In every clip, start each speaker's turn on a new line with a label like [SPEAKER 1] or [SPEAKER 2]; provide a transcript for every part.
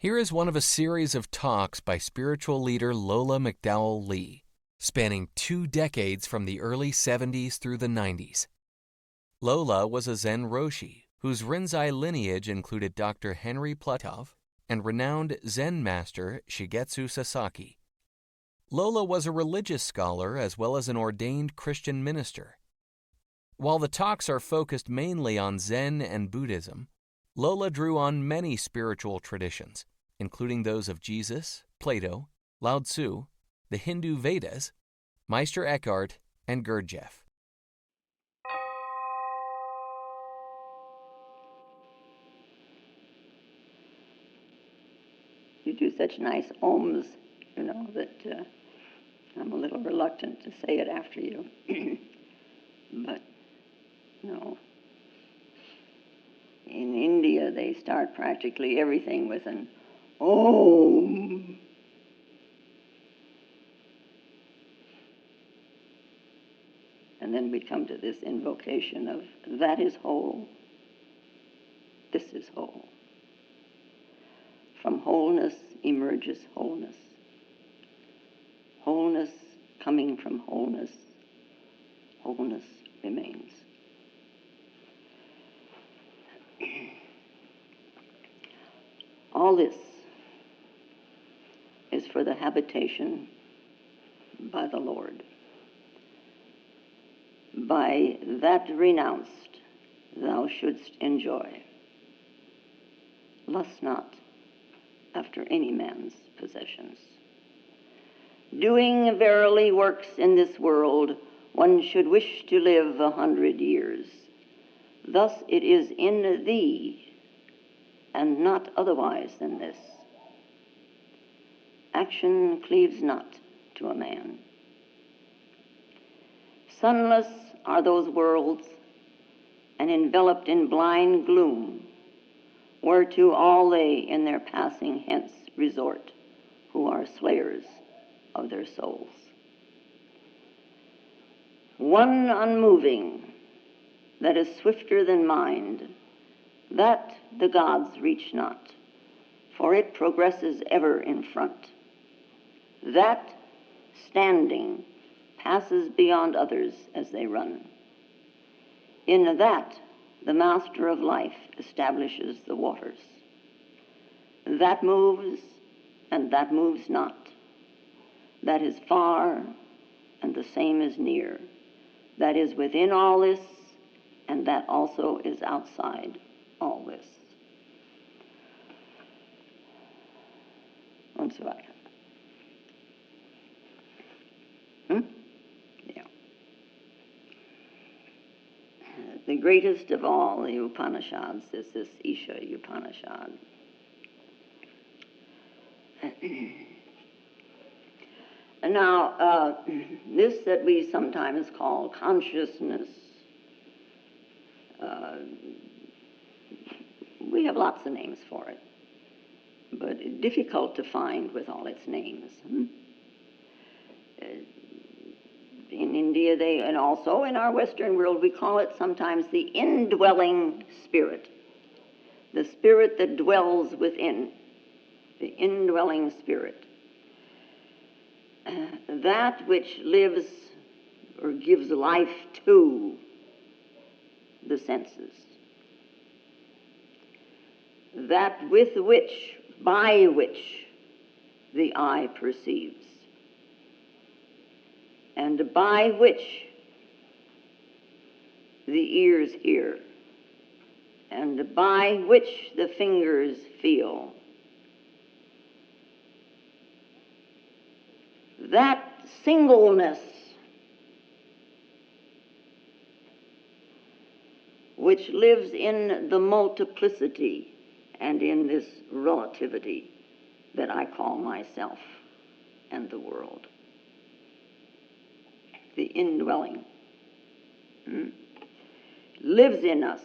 [SPEAKER 1] Here is one of a series of talks by spiritual leader Lola McDowell Lee, spanning 2 decades from the early 70s through the 90s. Lola was a Zen Roshi, whose Rinzai lineage included Dr. Henry Platov and renowned Zen master Shigetsu Sasaki. Lola was a religious scholar as well as an ordained Christian minister. While the talks are focused mainly on Zen and Buddhism, Lola drew on many spiritual traditions, including those of Jesus, Plato, Lao Tzu, the Hindu Vedas, Meister Eckhart, and Gurdjieff.
[SPEAKER 2] You do such nice ohms, that I'm a little reluctant to say it after you. But, in India they start practically everything with an Om. And then we come to this invocation of that is whole, this is whole. From wholeness emerges wholeness. Wholeness coming from wholeness, wholeness remains. All this is for the habitation by the Lord. By that renounced thou shouldst enjoy. Lust not after any man's possessions. Doing verily works in this world, one should wish to live 100 years. Thus it is in thee, and not otherwise than this. Action cleaves not to a man. Sunless are those worlds, and enveloped in blind gloom, whereto all they in their passing hence resort, who are slayers of their souls. One unmoving, that is swifter than mind, that the gods reach not, for it progresses ever in front. That, standing, passes beyond others as they run. In that, the master of life establishes the waters. That moves, and that moves not. That is far, and the same is near. That is within all this, and that also is outside all this. Und so weiter. Yeah. The greatest of all the Upanishads is this Isha Upanishad. Now, this that we sometimes call consciousness, we have lots of names for it, but difficult to find with all its names. In India, and also in our Western world, we call it sometimes the indwelling spirit, the spirit that dwells within, the indwelling spirit. That which lives or gives life to the senses. That with which, by which the eye perceives. And by which the ears hear. And by which the fingers feel. That singleness which lives in the multiplicity and in this relativity that I call myself and the world. The indwelling lives in us.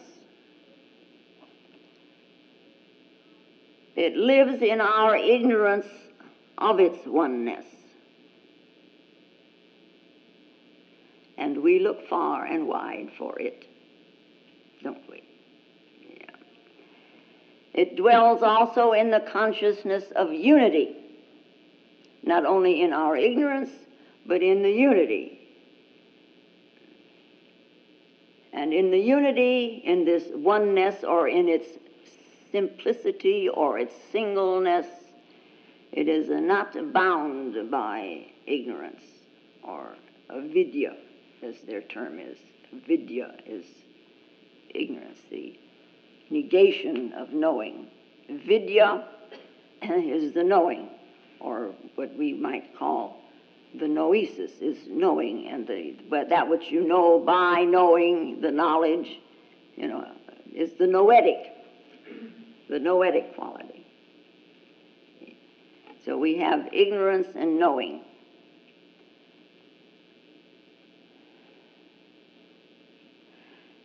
[SPEAKER 2] It lives in our ignorance of its oneness. And we look far and wide for it, don't we? It dwells also in the consciousness of unity, not only in our ignorance, but in the unity. And in the unity, in this oneness, or in its simplicity, or its singleness, it is not bound by ignorance, or avidya, as their term is. Vidya is ignorance, the negation of knowing. Vidya is the knowing, or what we might call the noesis, is knowing, and but that which you know by knowing, the knowledge, is the noetic quality. So we have ignorance and knowing.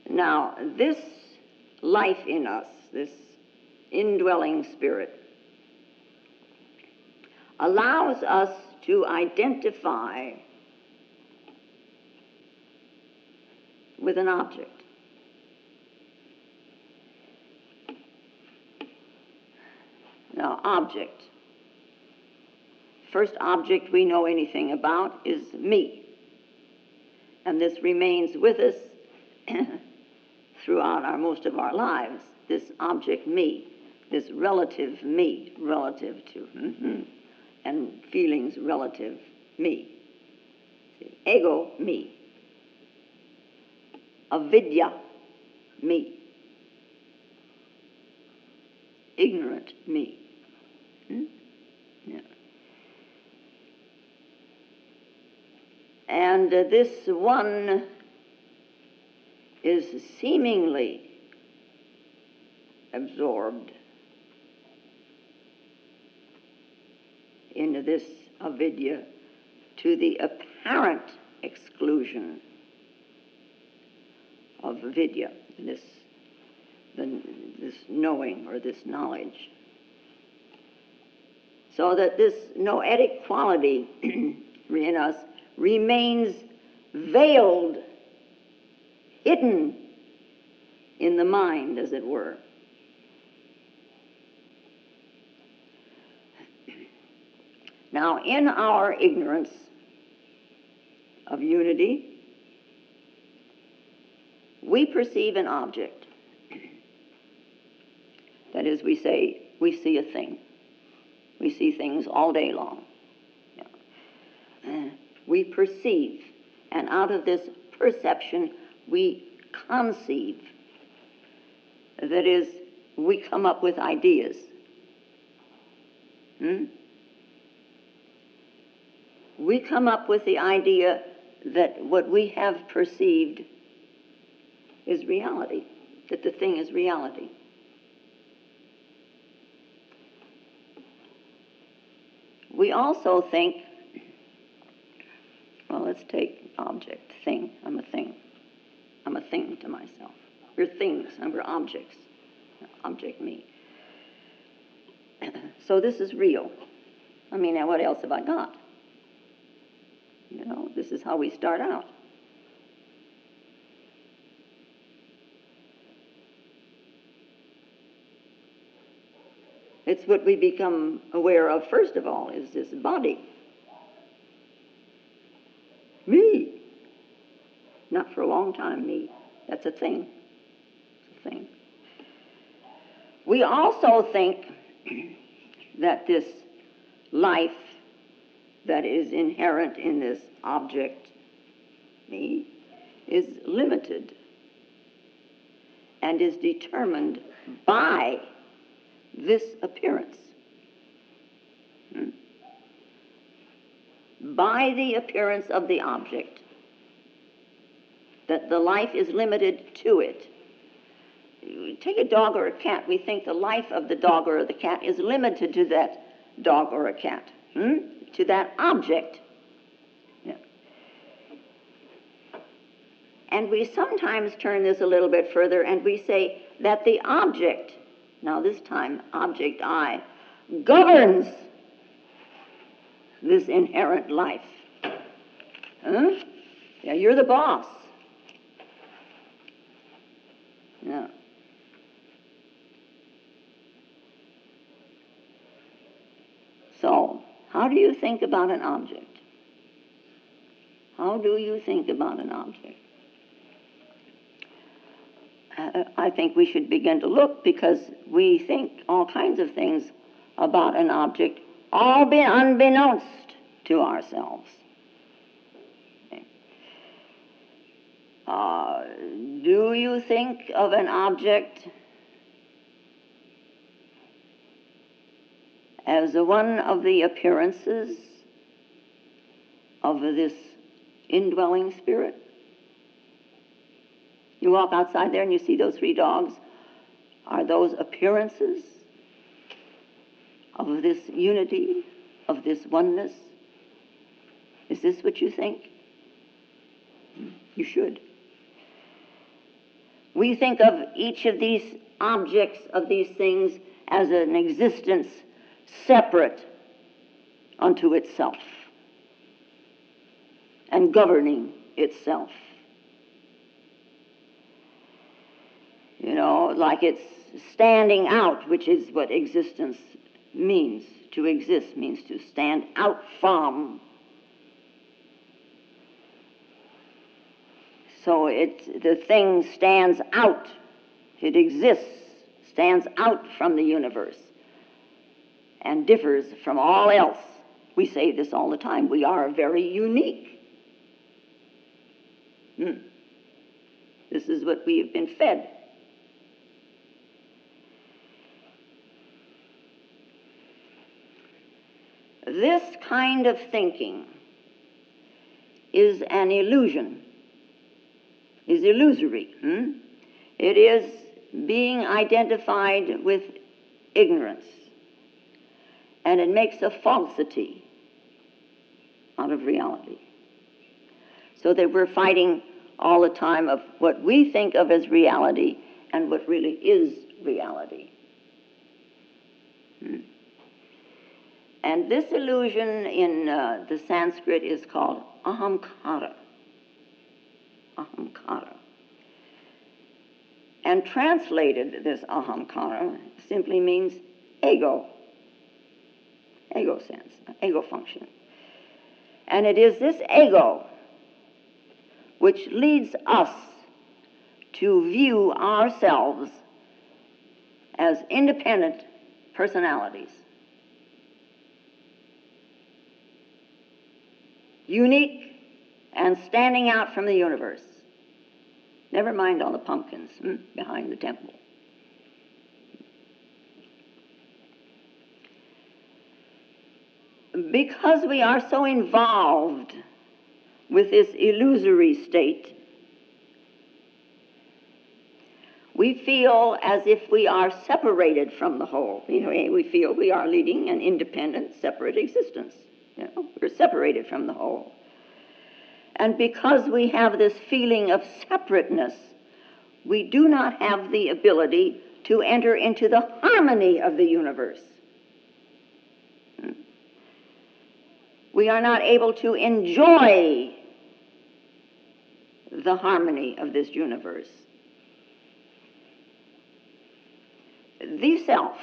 [SPEAKER 2] Now, this life in us, this indwelling spirit, allows us to identify with an object. Now, object. First object we know anything about is me. And this remains with us throughout most of our lives, this object me, this relative me, relative to, and feelings relative me. See, ego, me. Avidya, me. Ignorant, me. Yeah. And this one is seemingly absorbed into this avidya to the apparent exclusion of vidya, this knowing or this knowledge. So that this noetic quality in us remains veiled, hidden in the mind, as it were. Now, in our ignorance of unity, we perceive an object. That is, we say, we see a thing. We see things all day long. We perceive, and out of this perception, we conceive. That is, we come up with ideas. We come up with the idea that what we have perceived is reality, that the thing is reality. We also think, well, let's take object, thing. I'm a thing. I'm a thing to myself. We're things, and we're objects. Object me. So this is real. I mean, now what else have I got? This is how we start out. It's what we become aware of first of all, is this body. Me. Not for a long time, me. That's a thing. It's a thing. We also think that this life that is inherent in this object, me, is limited and is determined by this appearance. By the appearance of the object. That the life is limited to it. Take a dog or a cat, we think the life of the dog or the cat is limited to that dog or a cat. To that object. Yeah. And we sometimes turn this a little bit further and we say that the object, now this time object I, governs this inherent life. Yeah, you're the boss. Yeah. So, how do you think about an object? How do you think about an object? I think we should begin to look, because we think all kinds of things about an object, all unbeknownst to ourselves. Okay. Do you think of an object as one of the appearances of this indwelling spirit? You walk outside there and you see those 3 dogs. Are those appearances of this unity, of this oneness? Is this what you think? You should. We think of each of these objects, of these things, as an existence separate unto itself and governing itself. You know, like it's standing out, which is what existence means. To exist means to stand out from. So the thing stands out. It exists, stands out from the universe, and differs from all else. We say this all the time. We are very unique. This is what we have been fed. This kind of thinking is an illusion, is illusory. It is being identified with ignorance, and it makes a falsity out of reality. So that we're fighting all the time of what we think of as reality and what really is reality. And this illusion in the Sanskrit is called ahamkara. Ahamkara. And translated, this ahamkara simply means ego. Ego sense, ego function. And it is this ego which leads us to view ourselves as independent personalities. Unique and standing out from the universe. Never mind all the pumpkins behind the temple. Because we are so involved with this illusory state, we feel as if we are separated from the whole. We feel we are leading an independent, separate existence. We're separated from the whole. And because we have this feeling of separateness, we do not have the ability to enter into the harmony of the universe. We are not able to enjoy the harmony of this universe. The self,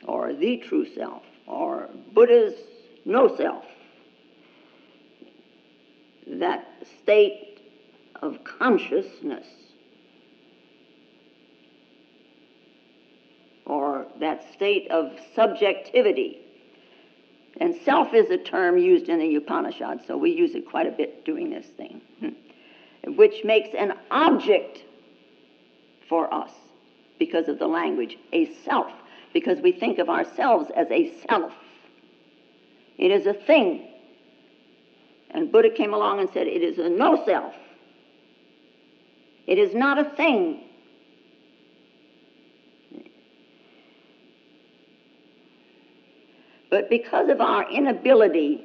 [SPEAKER 2] or the true self, or Buddha's no self, that state of consciousness, or that state of subjectivity. And self is a term used in the Upanishad, so we use it quite a bit doing this thing, which makes an object for us because of the language, a self, because we think of ourselves as a self. It is a thing. And Buddha came along and said, it is a no self. It is not a thing. But because of our inability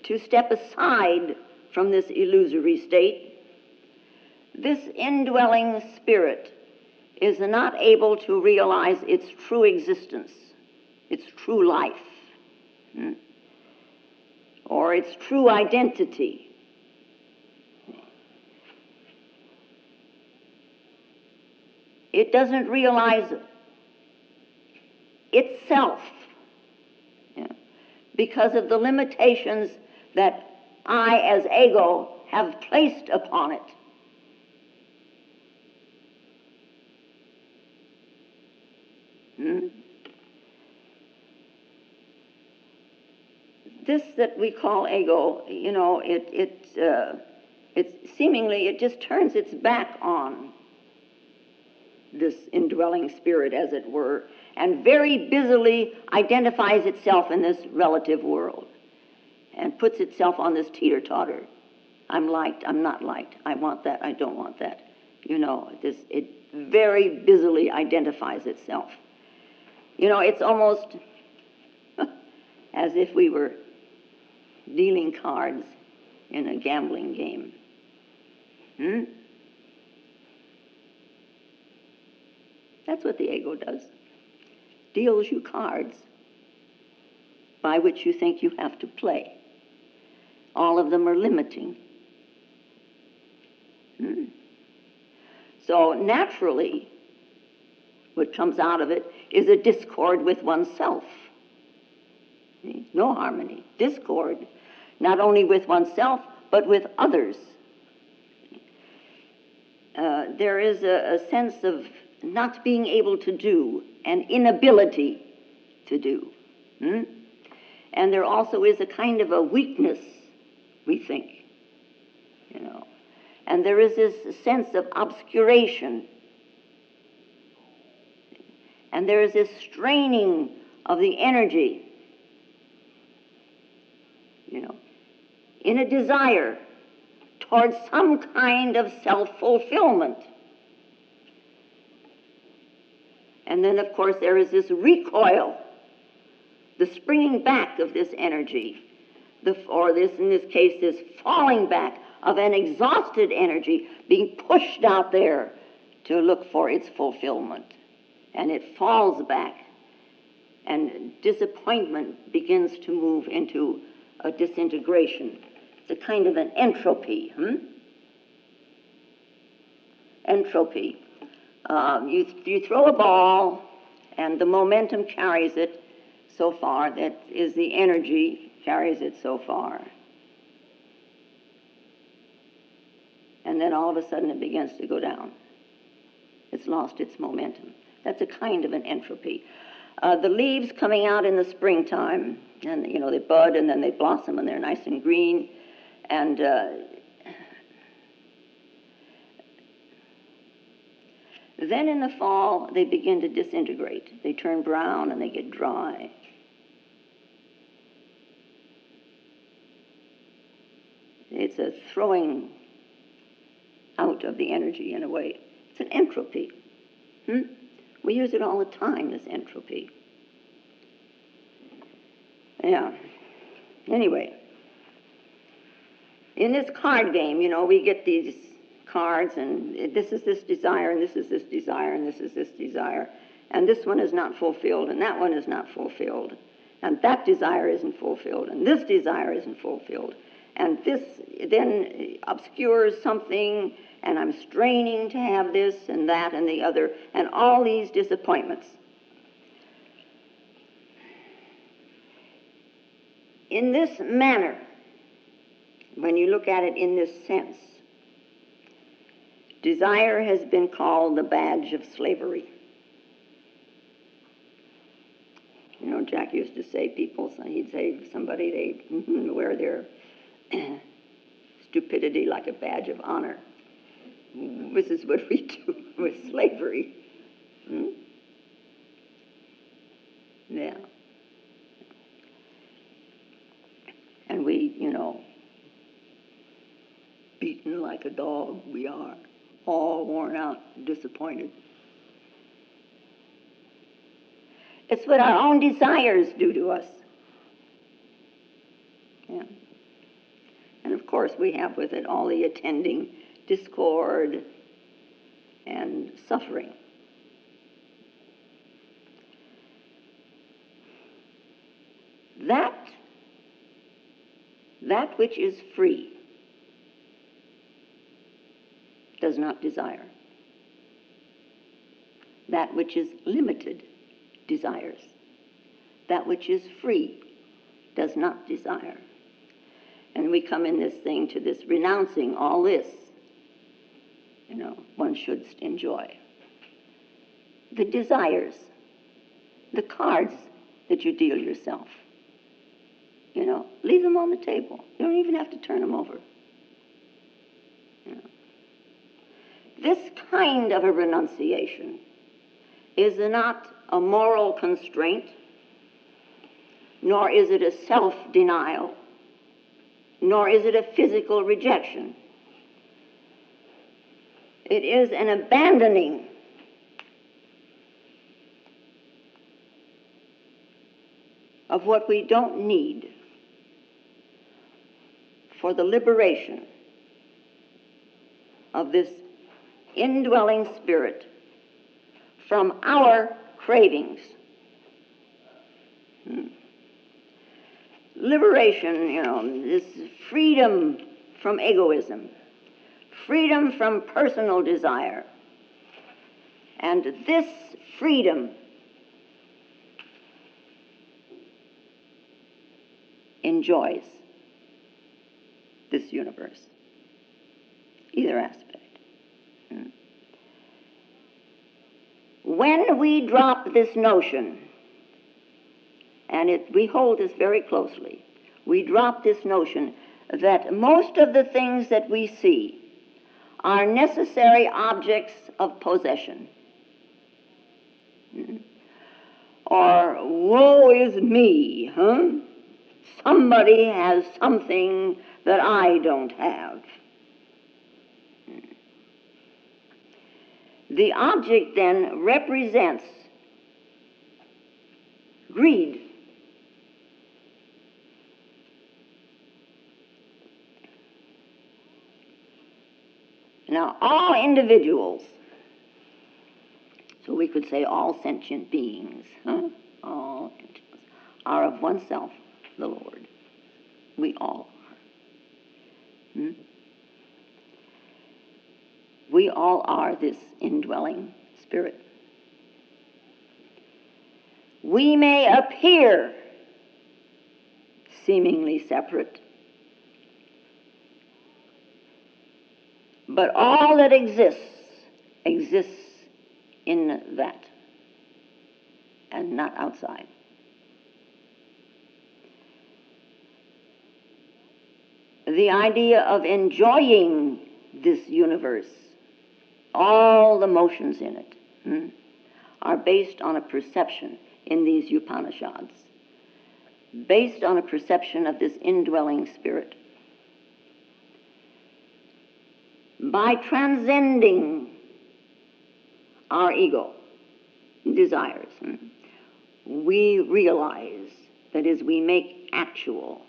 [SPEAKER 2] to step aside from this illusory state, this indwelling spirit is not able to realize its true existence, its true life, or its true identity. It doesn't realize itself, yeah, because of the limitations that I as ego have placed upon it. This that we call ego, it just turns its back on this indwelling spirit, as it were, and very busily identifies itself in this relative world and puts itself on this teeter-totter. I'm liked, I'm not liked, I want that, I don't want that. It very busily identifies itself. It's almost as if we were dealing cards in a gambling game. That's what the ego does. Deals you cards by which you think you have to play. All of them are limiting. So naturally, what comes out of it is a discord with oneself. No harmony. Discord, not only with oneself, but with others. There is a sense of not being able to do, an inability to do. And there also is a kind of a weakness, we think. And there is this sense of obscuration. And there is this straining of the energy, in a desire towards some kind of self-fulfillment. And then, of course, there is this recoil, the springing back of this energy, in this case, this falling back of an exhausted energy being pushed out there to look for its fulfillment. And it falls back, and disappointment begins to move into a disintegration. It's a kind of an entropy. Entropy. You throw a ball, and the momentum carries it so far. That is, the energy carries it so far. And then all of a sudden it begins to go down. It's lost its momentum. That's a kind of an entropy. The leaves coming out in the springtime, and they bud and then they blossom and they're nice and green, and then in the fall they begin to disintegrate. They turn brown and they get dry. It's a throwing out of the energy in a way. It's an entropy. We use it all the time, this entropy. Yeah. Anyway, in this card game, we get these cards, and this is this desire, and this is this desire, and this is this desire, and this one is not fulfilled, and that one is not fulfilled, and that desire isn't fulfilled, and this desire isn't fulfilled, and this then obscures something, and I'm straining to have this and that and the other, and all these disappointments. In this manner, when you look at it in this sense, desire has been called the badge of slavery. Jack used to say he'd say somebody, they wear their stupidity like a badge of honor. This is what we do with slavery. Yeah. And we, beaten like a dog, we are, all worn out, disappointed. It's what our own desires do to us. Yeah. And of course we have with it all the attending discord and suffering. That which is free does not desire. That which is limited desires. That which is free does not desire. And we come in this thing to this renouncing all this. One should enjoy. The desires, the cards that you deal yourself, leave them on the table. You don't even have to turn them over. This kind of a renunciation is not a moral constraint, nor is it a self-denial, nor is it a physical rejection. It is an abandoning of what we don't need for the liberation of this indwelling spirit from our cravings. Liberation, this freedom from egoism, freedom from personal desire. And this freedom enjoys this universe, either aspect. When we drop this notion, and we hold this very closely, we drop this notion that most of the things that we see are necessary objects of possession. Or, woe is me, Somebody has something that I don't have. The object then represents greed. Now, all individuals, so we could say all sentient beings, all are of oneself the Lord. We all are. We all are this indwelling spirit. We may appear seemingly separate, but all that exists in that and not outside. The idea of enjoying this universe, all the motions in it, are based on a perception in these Upanishads, based on a perception of this indwelling spirit. By transcending our ego desires, we realize, that is, we make actual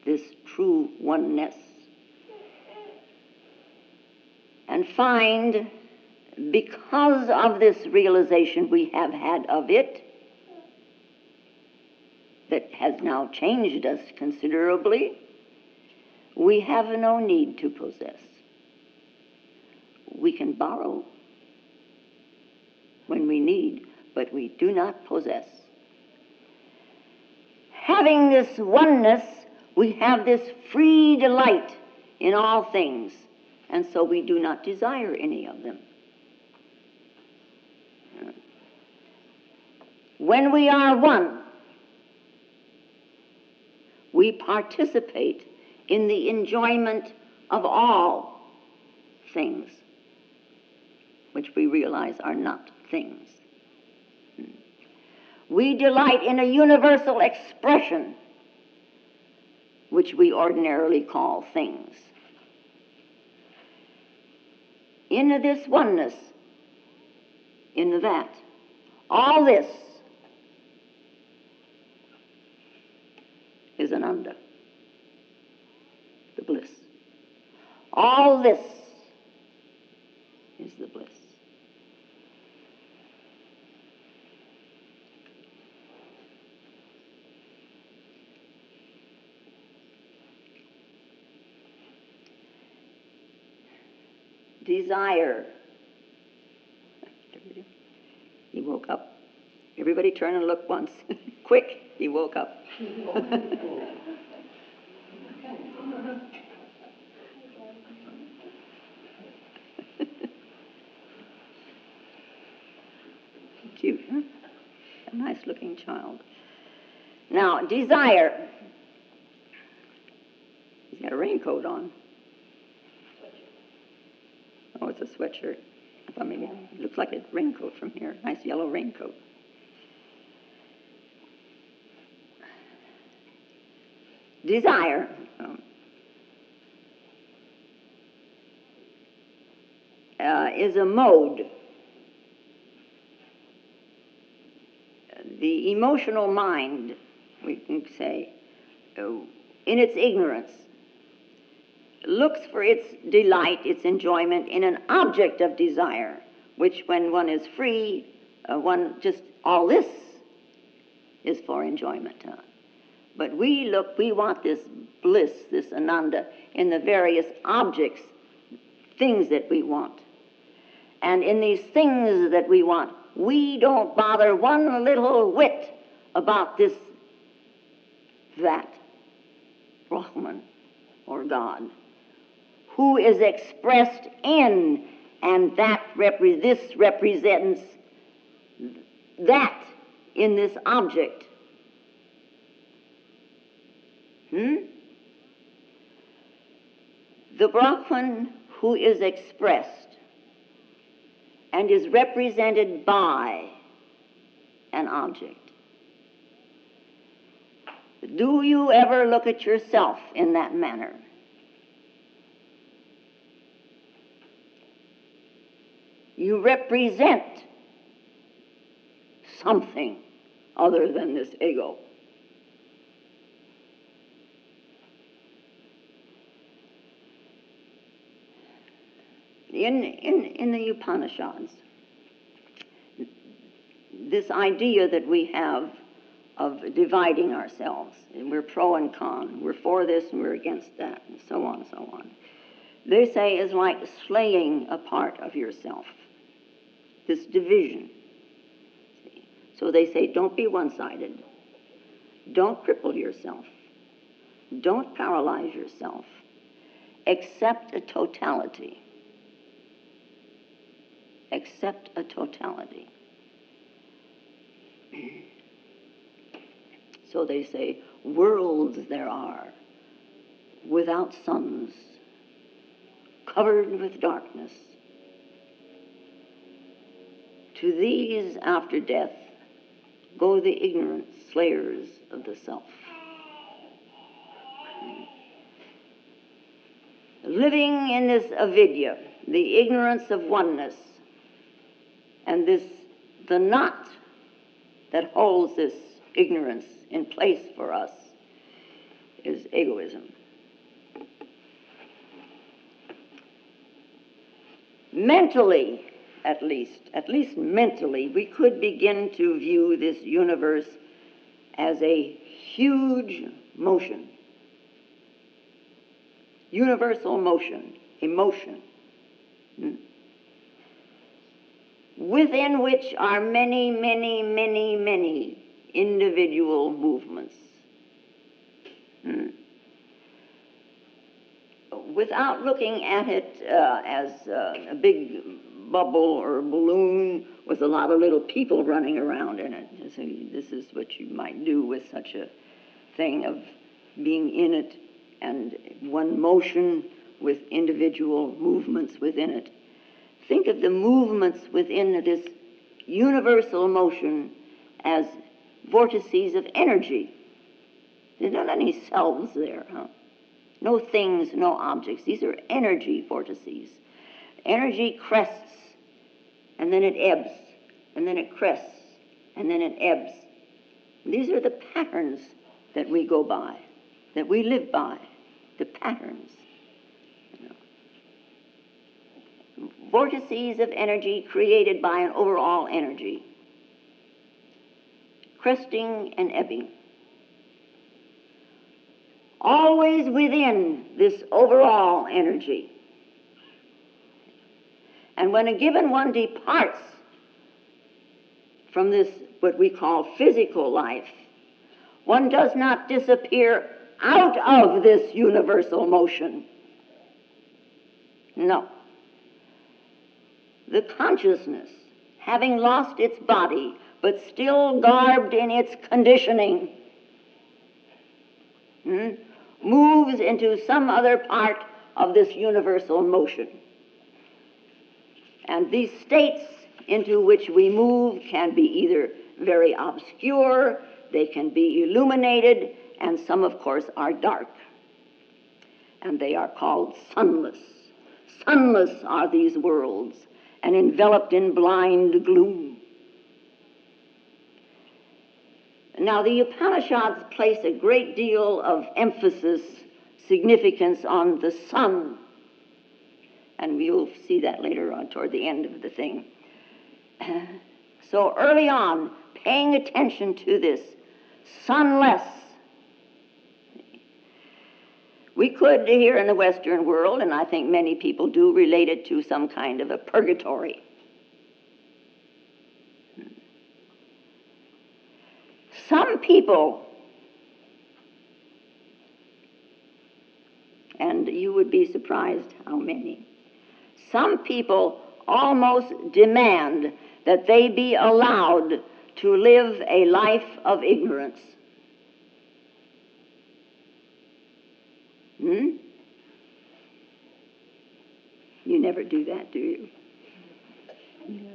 [SPEAKER 2] this true oneness, and find, because of this realization we have had of it, that has now changed us considerably, we have no need to possess. We can borrow when we need, but we do not possess. Having this oneness, we have this free delight in all things, and so we do not desire any of them. When we are one, we participate in the enjoyment of all things, which we realize are not things. We delight in a universal expression, which we ordinarily call things. In this oneness, in that, all this is ananda, the bliss. All this is the bliss. Desire. He woke up. Everybody turn and look once. Quick, he woke up. Cute, huh? A nice-looking child. Now, desire. He's got a raincoat on. Oh, it's a sweatshirt. I thought maybe it looks like a raincoat from here. Nice yellow raincoat. Desire. Is a mode. The emotional mind, we can say, in its ignorance, looks for its delight, its enjoyment in an object of desire, which when one is free, all this is for enjoyment. But we want this bliss, this ananda, in the various objects, things that we want. And in these things that we want, we don't bother one little whit about that Brahman or God, who is expressed in, and this represents that in this object. The Brahman who is expressed and is represented by an object. Do you ever look at yourself in that manner? You represent something other than this ego. In the Upanishads, this idea that we have of dividing ourselves, and we're pro and con, we're for this and we're against that, and so on, they say is like slaying a part of yourself, this division. So they say, don't be one-sided, don't cripple yourself, don't paralyze yourself, accept a totality. Accept a totality. So they say, worlds there are, without suns, covered with darkness. To these after death go the ignorant slayers of the self. Living in this avidya, the ignorance of oneness, and the knot that holds this ignorance in place for us is egoism. Mentally, at least mentally, we could begin to view this universe as a huge motion. Universal motion, emotion. Within which are many, many, many, many individual movements. Without looking at it as a big bubble or balloon with a lot of little people running around in it. So this is what you might do with such a thing of being in it and one motion with individual movements within it. Think of the movements within this universal motion as vortices of energy. There's not any selves there, huh? No things, no objects. These are energy vortices. Energy crests, and then it ebbs, and then it crests, and then it ebbs. These are the patterns that we go by, that we live by, the patterns. Vortices of energy created by an overall energy, cresting and ebbing. Always within this overall energy. And when a given one departs from this, what we call physical life, One does not disappear out of this universal motion. No. The consciousness, having lost its body, but still garbed in its conditioning, moves into some other part of this universal motion. And these states into which we move can be either very obscure, they can be illuminated, and some, of course, are dark. And they are called sunless. Sunless are these worlds, and enveloped in blind gloom. Now, the Upanishads place a great deal of emphasis, significance on the sun. And we'll see that later on toward the end of the thing. So early on, paying attention to this, sunless. We could, here in the Western world, and I think many people do, relate it to some kind of a purgatory. Some people, and you would be surprised how many, some people almost demand that they be allowed to live a life of ignorance. You never do that, do you? No.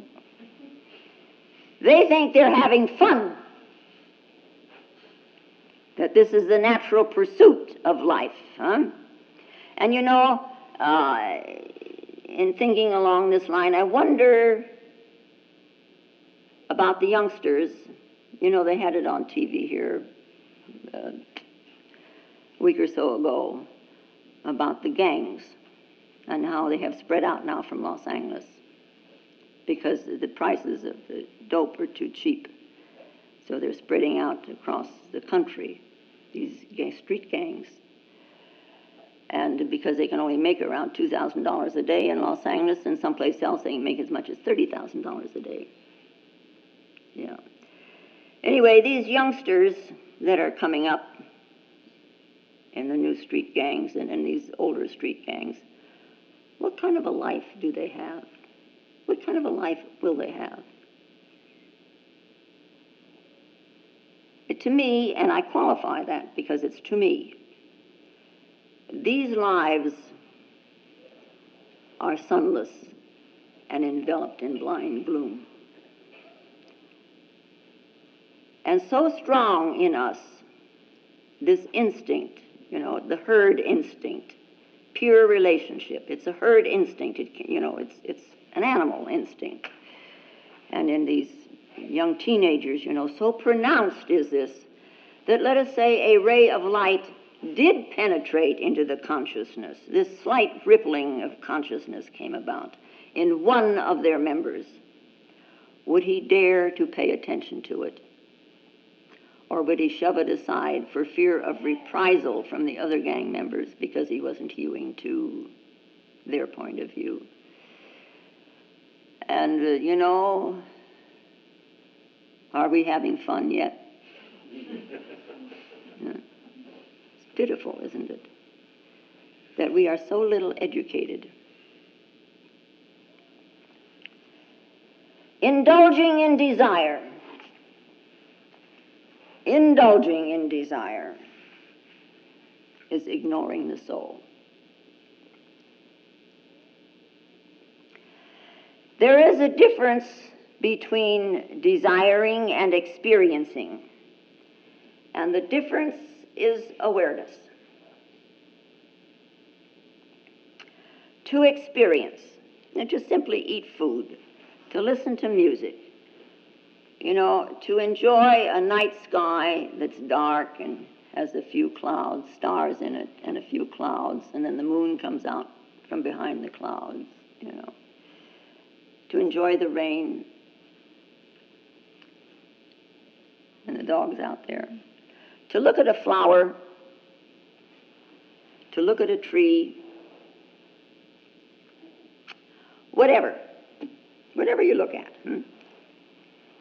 [SPEAKER 2] They think they're having fun, that this is the natural pursuit of life. And you know, in thinking along this line, I wonder about the youngsters. You know, they had it on TV here a week or so ago about the gangs and how they have spread out now from Los Angeles because the prices of the dope are too cheap. So they're spreading out across the country, these street gangs. And because they can only make around $2,000 a day in Los Angeles, and someplace else they can make as much as $30,000 a day. Yeah. Anyway, these youngsters that are coming up in the new street gangs and in these older street gangs, what kind of a life do they have? What kind of a life will they have? To me, and I qualify that because it's to me, these lives are sunless and enveloped in blind gloom. And so strong in us, this instinct, you know, the herd instinct, pure relationship. It's a herd instinct. It's an animal instinct. And in these young teenagers, you know, so pronounced is this, that let us say a ray of light did penetrate into the consciousness. This slight rippling of consciousness came about in one of their members. Would he dare to pay attention to it? Or would he shove it aside for fear of reprisal from the other gang members because he wasn't hewing to their point of view? And, you know, are we having fun yet? It's pitiful, isn't it? That we are so little educated. Indulging in desire. Indulging in desire is ignoring the soul. There is a difference between desiring and experiencing, and the difference is awareness. To experience, and to simply eat food, to listen to music, you know, to enjoy a night sky that's dark and has a few clouds, stars in it, and a few clouds, and then the moon comes out from behind the clouds, you know. To enjoy the rain and the dogs out there. To look at a flower, to look at a tree, whatever you look at.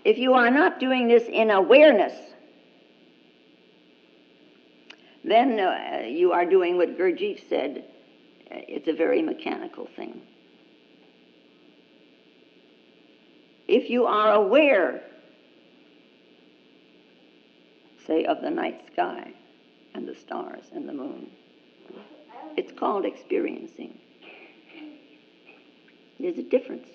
[SPEAKER 2] If you are not doing this in awareness, then you are doing what Gurdjieff said. It's a very mechanical thing. If you are aware, say, of the night sky and the stars and the moon, it's called experiencing. There's a difference.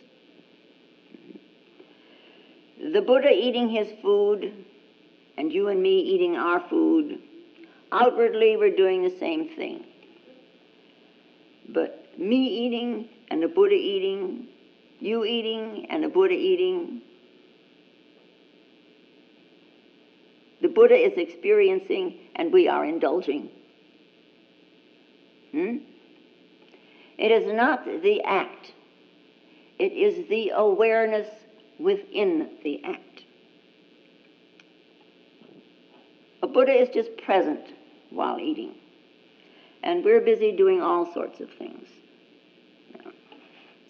[SPEAKER 2] The Buddha eating his food and you and me eating our food, outwardly we're doing the same thing. But me eating and the Buddha eating, you eating and the Buddha eating, the Buddha is experiencing and we are indulging. It is not the act. It is the awareness within the act. A Buddha is just present while eating. And we're busy doing all sorts of things.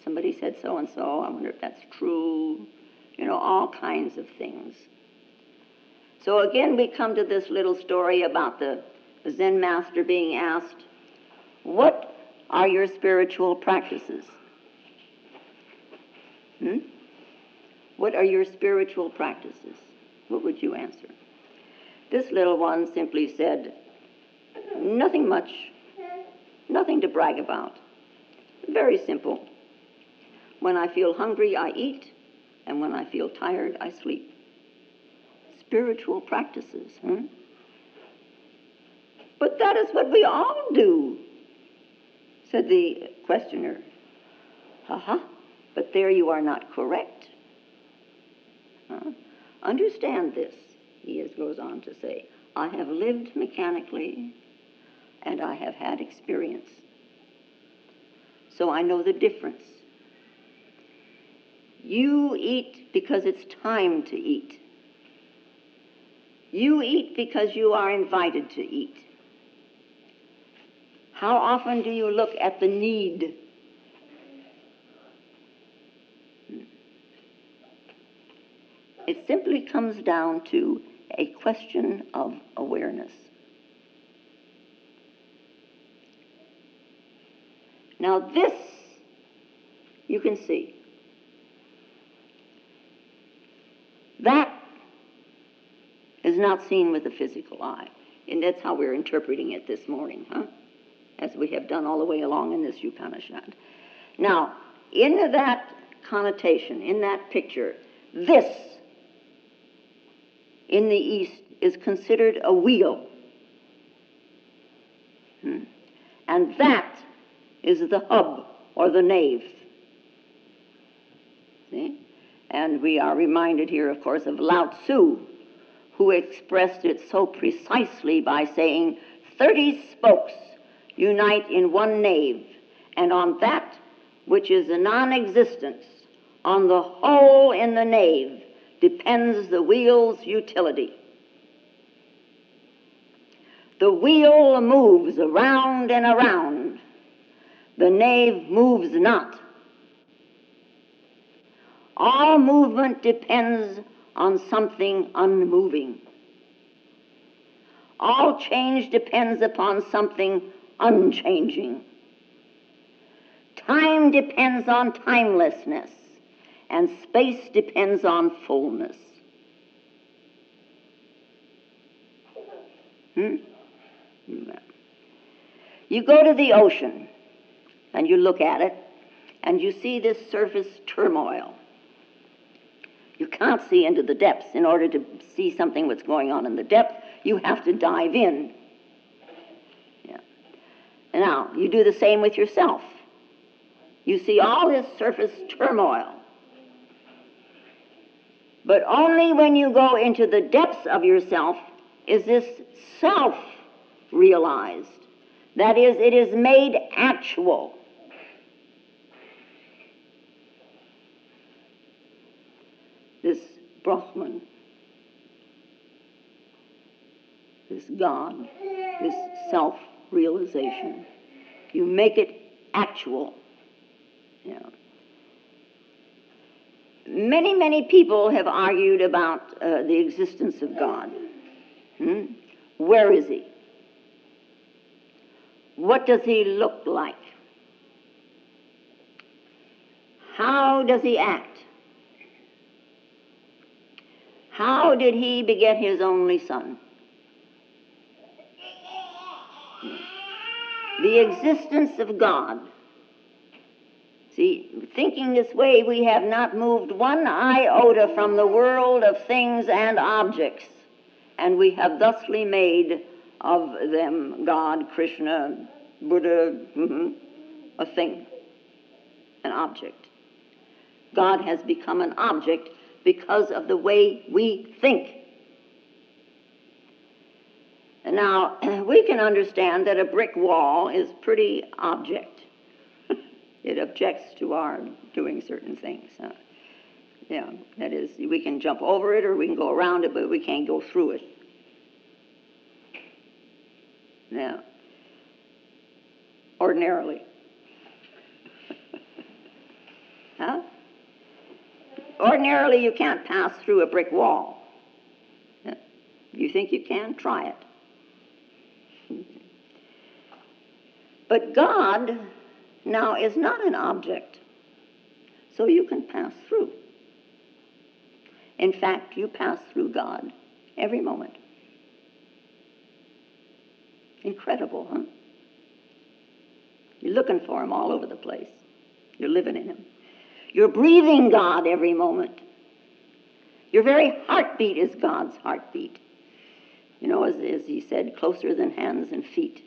[SPEAKER 2] Somebody said so-and-so, I wonder if that's true. All kinds of things. So again, we come to this little story about the Zen master being asked, what are your spiritual practices? What are your spiritual practices? What would you answer? This little one simply said, nothing much, nothing to brag about. Very simple. When I feel hungry, I eat, and when I feel tired, I sleep. Spiritual practices, But that is what we all do, said the questioner. But there you are not correct. Understand this, he goes on to say. I have lived mechanically, and I have had experience. So I know the difference. You eat because it's time to eat. You eat because you are invited to eat. How often do you look at the need? It simply comes down to a question of awareness. Now this, you can see. That is not seen with the physical eye. And that's how we're interpreting it this morning, as we have done all the way along in this Upanishad. Now, in that connotation, in that picture, this, in the East, is considered a wheel. And that is the hub, or the nave. See? And we are reminded here, of course, of Lao Tzu, who expressed it so precisely by saying, 30 spokes unite in one nave, and on that which is a non-existence, on the hole in the nave, depends the wheel's utility. The wheel moves around and around. The nave moves not. All movement depends on something unmoving. All change depends upon something unchanging. Time depends on timelessness, and space depends on fullness. You go to the ocean, and you look at it, and you see this surface turmoil. You can't see into the depths. In order to see something that's going on in the depth, you have to dive in. Now, you do the same with yourself. You see all this surface turmoil. But only when you go into the depths of yourself is this self realized. That is, it is made actual. This Brahman, this God, this self-realization. You make it actual. Many, many people have argued about the existence of God. Where is he? What does he look like? How does he act? How did he beget his only son? The existence of God. See, thinking this way, we have not moved one iota from the world of things and objects, and we have thusly made of them God, Krishna, Buddha, a thing, an object. God has become an object because of the way we think. And now, we can understand that a brick wall is pretty object. It objects to our doing certain things. Yeah, that is, we can jump over it or we can go around it, but we can't go through it. Yeah. Ordinarily. Huh? Ordinarily, you can't pass through a brick wall. Yeah. You think you can? Try it. But God now is not an object, so you can pass through. In fact, you pass through God every moment. Incredible, huh? You're looking for him all over the place. You're living in him. You're breathing God every moment. Your very heartbeat is God's heartbeat. You know, as he said, closer than hands and feet.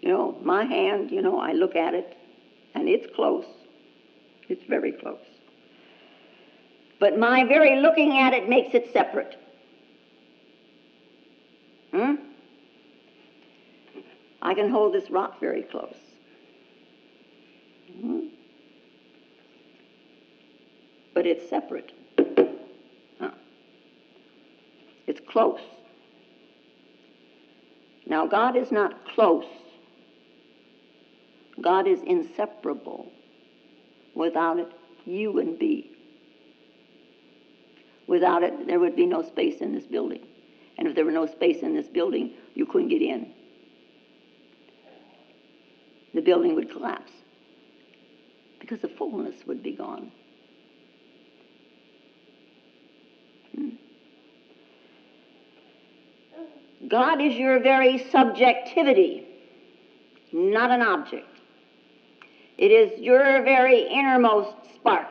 [SPEAKER 2] You know, my hand, you know, I look at it, and it's close. It's very close. But my very looking at it makes it separate. I can hold this rock very close. But it's separate. It's close. Now, God is not close. God is inseparable. Without it, you wouldn't be. Without it, there would be no space in this building. And if there were no space in this building, you couldn't get in. The building would collapse because the fullness would be gone. God is your very subjectivity, not an object. It is your very innermost spark.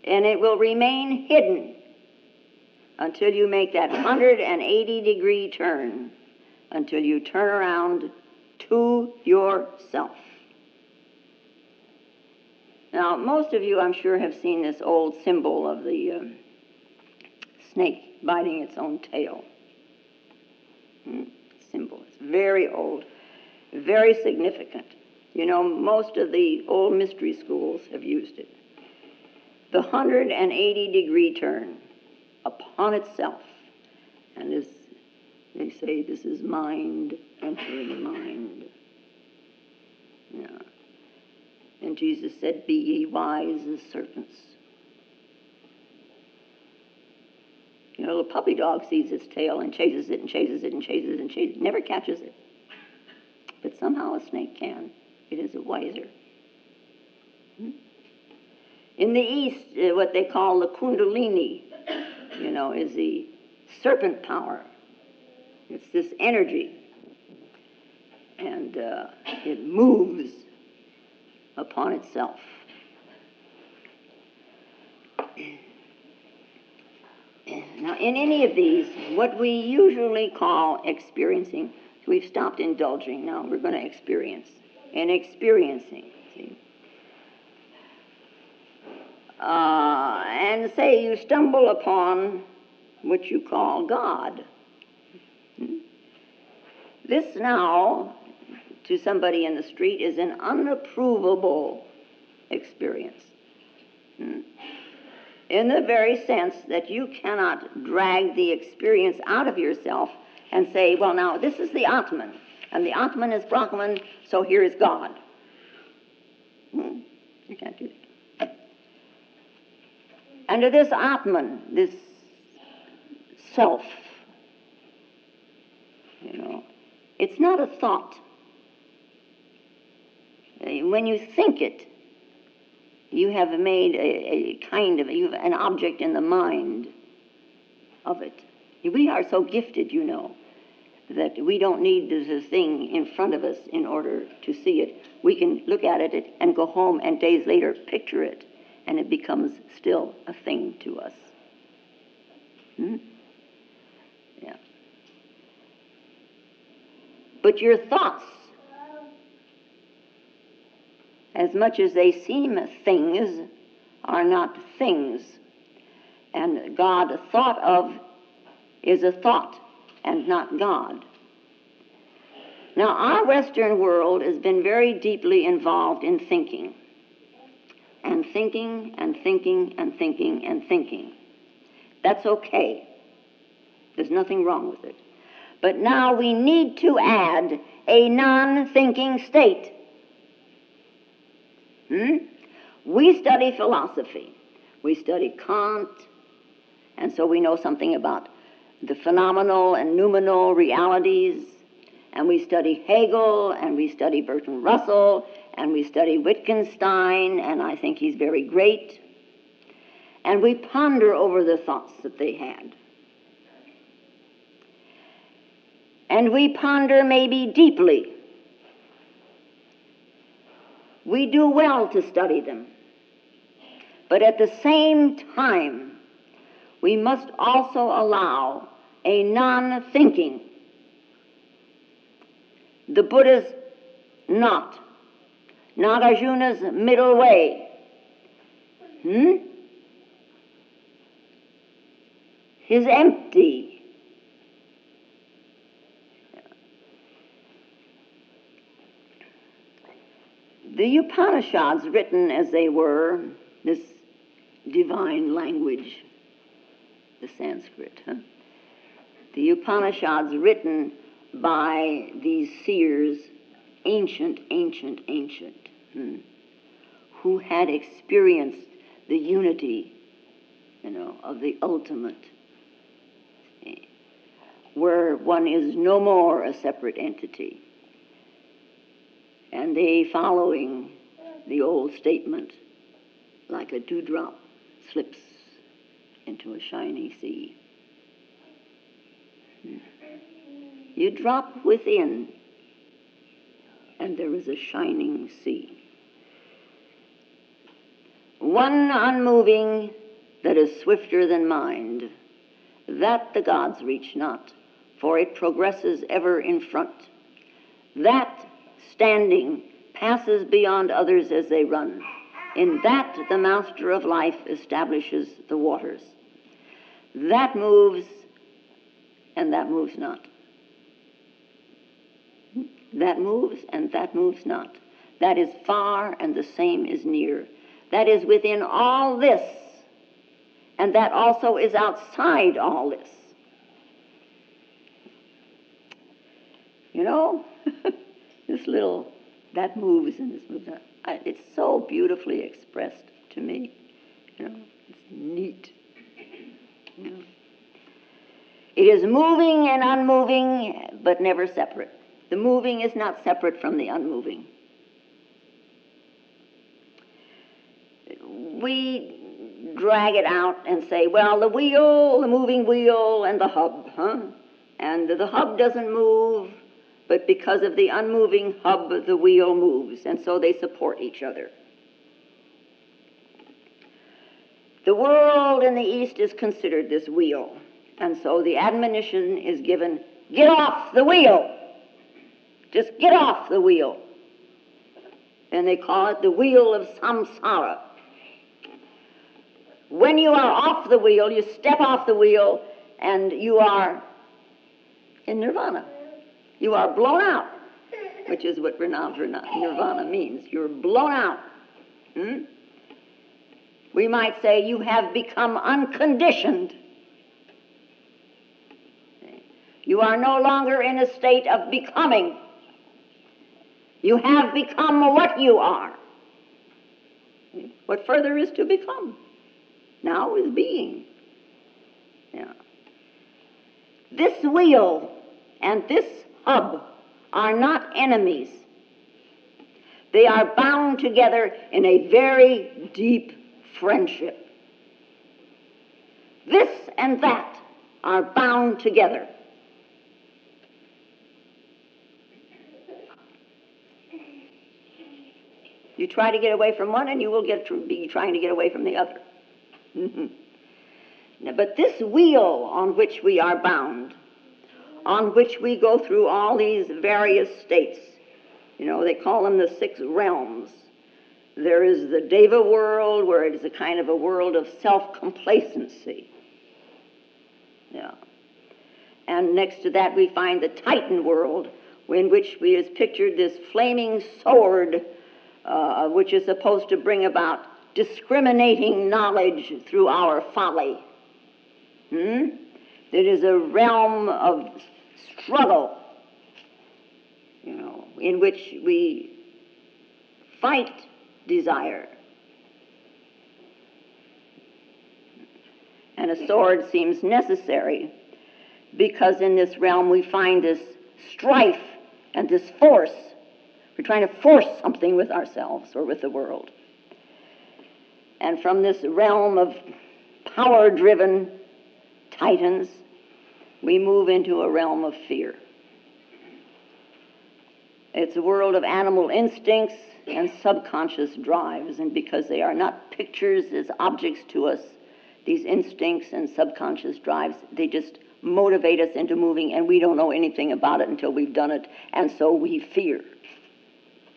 [SPEAKER 2] And it will remain hidden until you make that 180-degree turn, until you turn around to yourself. Now, most of you, I'm sure, have seen this old symbol of the snake biting its own tail. Symbol. It's very old, very significant. You know, most of the old mystery schools have used it. The 180-degree turn upon itself. And as they say, this is mind entering mind. Yeah. And Jesus said, be ye wise as serpents. You know, the puppy dog sees its tail and chases it and chases it and chases it and chases it, never catches it. But somehow a snake can. It is wiser. In the East, what they call the Kundalini, you know, is the serpent power. It's this energy. And it moves upon itself. Now, in any of these, what we usually call experiencing, we've stopped indulging. Now we're going to experience. And experiencing, see? And say you stumble upon what you call God. This now, to somebody in the street, is an unapprovable experience. In the very sense that you cannot drag the experience out of yourself and say, well, now, this is the Atman, and the Atman is Brahman, so here is God. You can't do that. Under this Atman, this self, you know, It's not a thought. When you think it, you have made you have an object in the mind of it. We are so gifted, you know, that we don't need the thing in front of us in order to see it. We can look at it and go home and days later picture it, and it becomes still a thing to us. Yeah. But your thoughts, as much as they seem things, are not things. And God thought of is a thought and not God. Now, our Western world has been very deeply involved in thinking. And thinking and thinking and thinking and thinking. That's okay. There's nothing wrong with it. But now we need to add a non-thinking state. We study philosophy. We study Kant, and so we know something about the phenomenal and noumenal realities. And we study Hegel, and we study Bertrand Russell, and we study Wittgenstein, and I think he's very great. And we ponder over the thoughts that they had. And we ponder maybe deeply. We do well to study them. But at the same time, we must also allow a non-thinking. The Buddha's not. Nagarjuna's middle way. His empty. The Upanishads, written as they were, this divine language, the Sanskrit, the Upanishads written by these seers, ancient, who had experienced the unity, of the ultimate, where one is no more a separate entity. And they following the old statement, like a dewdrop slips into a shiny sea. You drop within, and there is a shining sea. One unmoving that is swifter than mind, that the gods reach not, for it progresses ever in front. That standing passes beyond others as they run. In that the master of life establishes the waters. That moves, and that moves not. That moves, and that moves not. That is far, and the same is near. That is within all this, and that also is outside all this. This little, that moves and this moves not. It's so beautifully expressed to me. It's neat. It is moving and unmoving, but never separate. The moving is not separate from the unmoving. We drag it out and say, well, the wheel, the moving wheel, and the hub, And the hub doesn't move, but because of the unmoving hub, the wheel moves, and so they support each other. The world in the East is considered this wheel, and so the admonition is given, get off the wheel. Just get off the wheel. And they call it the wheel of samsara. When you are off the wheel, you step off the wheel, and you are in nirvana. You are blown out, which is what nirvana means. You're blown out. We might say you have become unconditioned. You are no longer in a state of becoming. You have become what you are. What further is to become? Now is being. This wheel and this hub are not enemies. They are bound together in a very deep friendship. This and that are bound together. You try to get away from one and you will be trying to get away from the other. But this wheel on which we are bound, on which we go through all these various states, they call them the 6 realms. There is the Deva world, where it is a kind of a world of self-complacency. Yeah. And next to that we find the Titan world, in which we is pictured this flaming sword, which is supposed to bring about discriminating knowledge through our folly. It is a realm of struggle, in which we fight desire. And a sword seems necessary because in this realm we find this strife and this force. We're trying to force something with ourselves or with the world. And from this realm of power-driven titans, we move into a realm of fear. It's a world of animal instincts and subconscious drives, and because they are not pictures as objects to us, these instincts and subconscious drives, they just motivate us into moving, and we don't know anything about it until we've done it, and so we fear,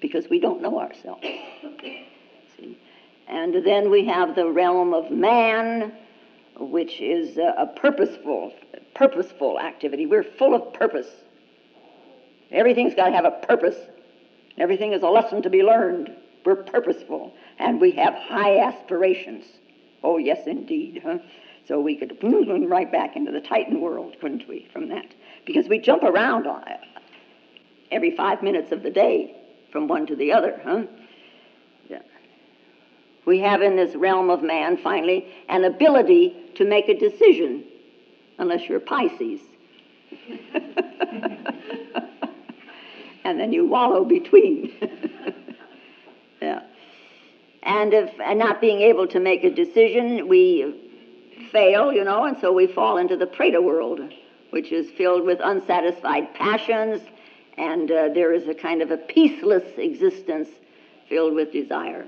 [SPEAKER 2] because we don't know ourselves. See? And then we have the realm of man, which is a purposeful activity. We're full of purpose. Everything's got to have a purpose. Everything is a lesson to be learned. We're purposeful, and we have high aspirations. Oh, yes, indeed. So we could right back into the Titan world, couldn't we, from that? Because we jump around every 5 minutes of the day from one to the other. Yeah. We have in this realm of man, finally, an ability to make a decision, unless you're Pisces. And then you wallow between. Yeah. And not being able to make a decision, we fail, and so we fall into the Preta world, which is filled with unsatisfied passions, and there is a kind of a peaceless existence filled with desire.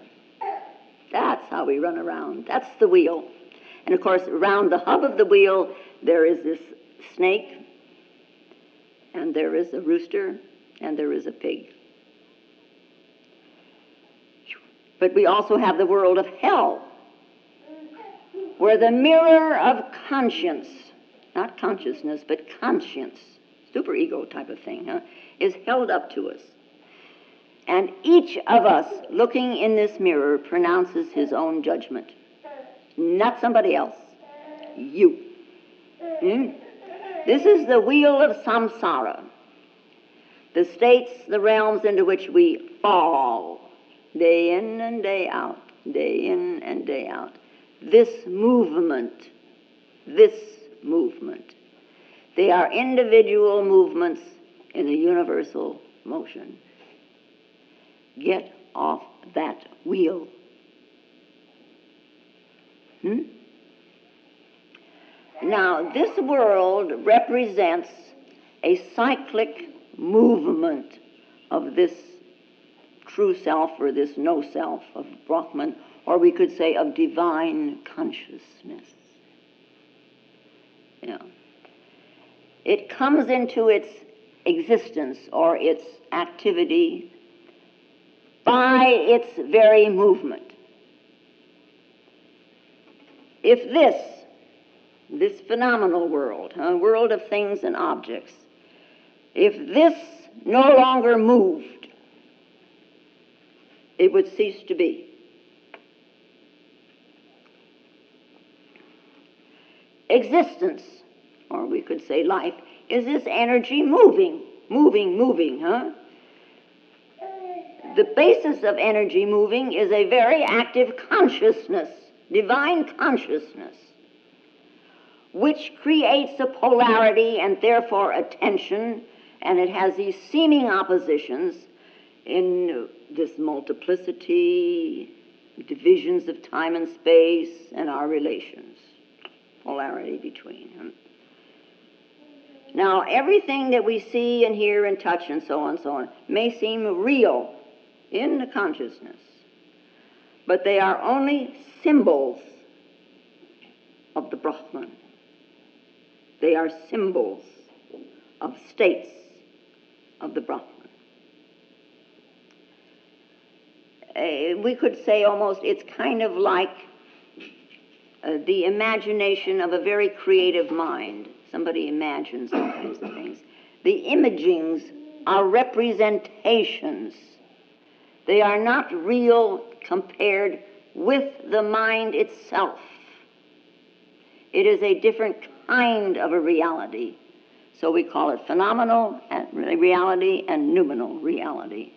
[SPEAKER 2] That's how we run around. That's the wheel. And of course, around the hub of the wheel, there is this snake, and there is a rooster, and there is a pig. But we also have the world of hell, where the mirror of conscience, not consciousness, but conscience, superego type of thing, is held up to us. And each of us, looking in this mirror, pronounces his own judgment. Not somebody else. You. This is the wheel of samsara. The states, the realms into which we fall, day in and day out, day in and day out. This movement, they are individual movements in a universal motion. Get off that wheel. Now, this world represents a cyclic movement of this true self or this no self of Brahman, or we could say of divine consciousness. Yeah. It comes into its existence or its activity by its very movement. If this phenomenal world, a world of things and objects, if this no longer moved, it would cease to be. Existence, or we could say life, is this energy moving. The basis of energy moving is a very active consciousness, divine consciousness, which creates a polarity and therefore a tension And it has these seeming oppositions in this multiplicity, divisions of time and space, and our relations, polarity between them. Now, everything that we see and hear and touch and so on may seem real in the consciousness, but they are only symbols of the Brahman. They are symbols of states of the Brahman. We could say almost it's kind of like the imagination of a very creative mind. Somebody imagines all kinds of things. The imagings are representations. They are not real compared with the mind itself. It is a different kind of a reality. So we call it phenomenal reality and noumenal reality.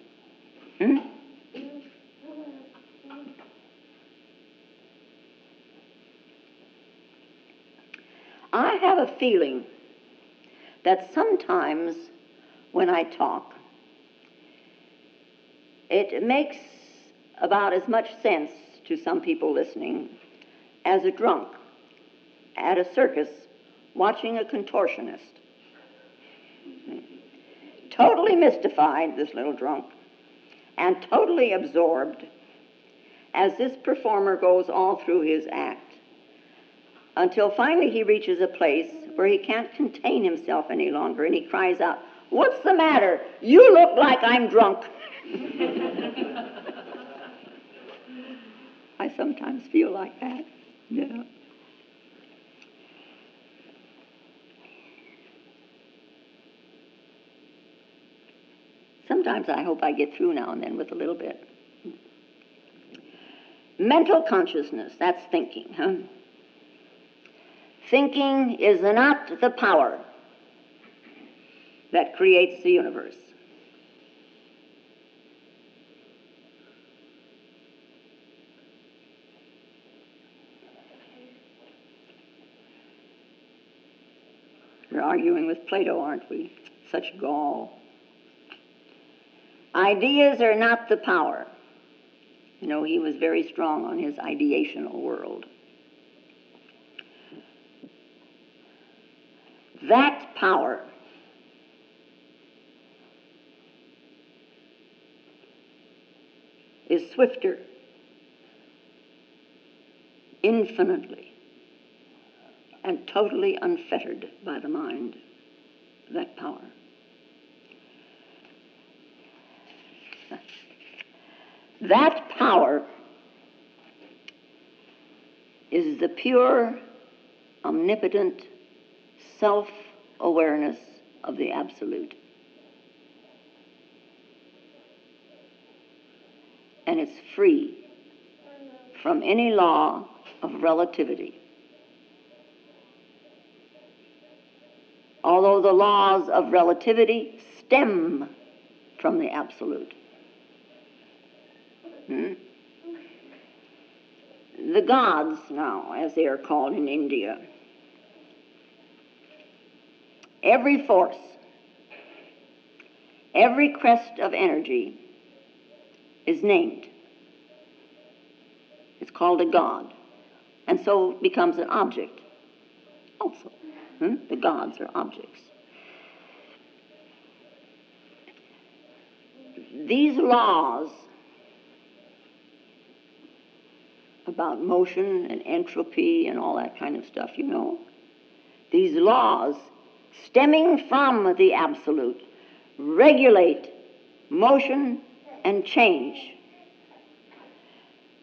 [SPEAKER 2] I have a feeling that sometimes when I talk, it makes about as much sense to some people listening as a drunk at a circus watching a contortionist. Totally mystified, this little drunk, and totally absorbed as this performer goes all through his act, until finally he reaches a place where he can't contain himself any longer, and he cries out, "What's the matter? You look like I'm drunk." I sometimes feel like that. Yeah. Sometimes I hope I get through now and then with a little bit. Mental consciousness, that's thinking, huh? Thinking is not the power that creates the universe. We're arguing with Plato, aren't we? Such gall. Ideas are not the power. You know, he was very strong on his ideational world. That power is swifter, infinitely, and totally unfettered by the mind. That power. That power is the pure, omnipotent self-awareness of the Absolute. And it's free from any law of relativity. Although the laws of relativity stem from the Absolute. The gods now, as they are called in India, every force, every crest of energy is named. It's called a god, and so becomes an object also. The gods are objects. These laws about motion and entropy and all that kind of stuff, you know, these laws stemming from the Absolute regulate motion and change.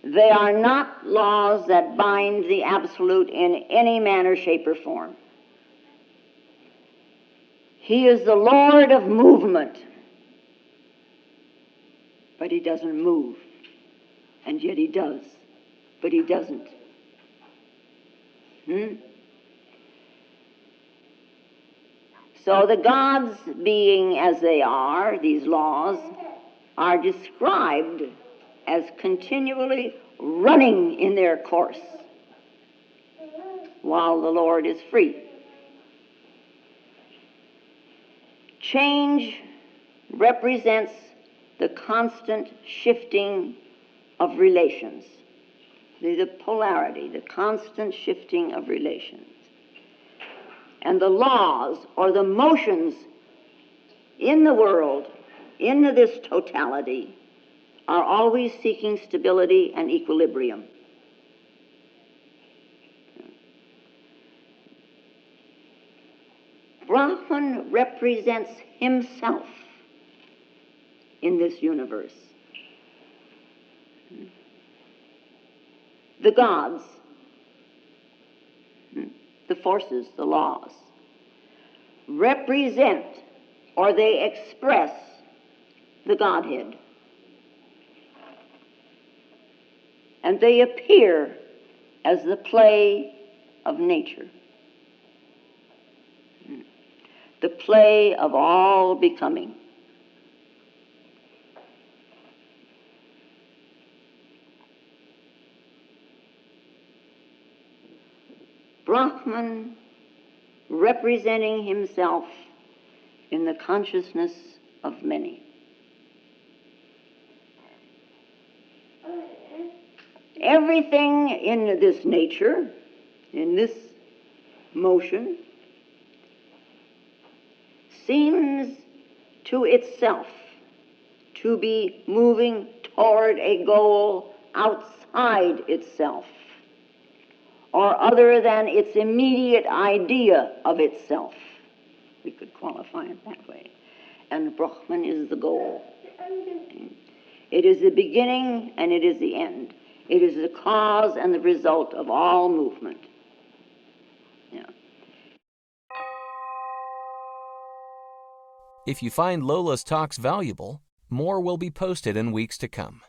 [SPEAKER 2] They are not laws that bind the Absolute in any manner, shape, or form. He is the Lord of movement, but he doesn't move, and yet he does, but he doesn't. So the gods, being as they are, these laws, are described as continually running in their course, while the Lord is free. Change represents the constant shifting of relations, the polarity, the constant shifting of relations. And the laws or the motions in the world, in this totality, are always seeking stability and equilibrium. Brahman represents himself in this universe. The gods, the forces, the laws, represent or they express the Godhead. And they appear as the play of nature, the play of all becoming. Brahman representing himself in the consciousness of many. Everything in this nature, in this motion, seems to itself to be moving toward a goal outside itself, or other than its immediate idea of itself. We could qualify it that way. And Brahman is the goal. It is the beginning and it is the end. It is the cause and the result of all movement. Yeah.
[SPEAKER 1] If you find Lola's talks valuable, more will be posted in weeks to come.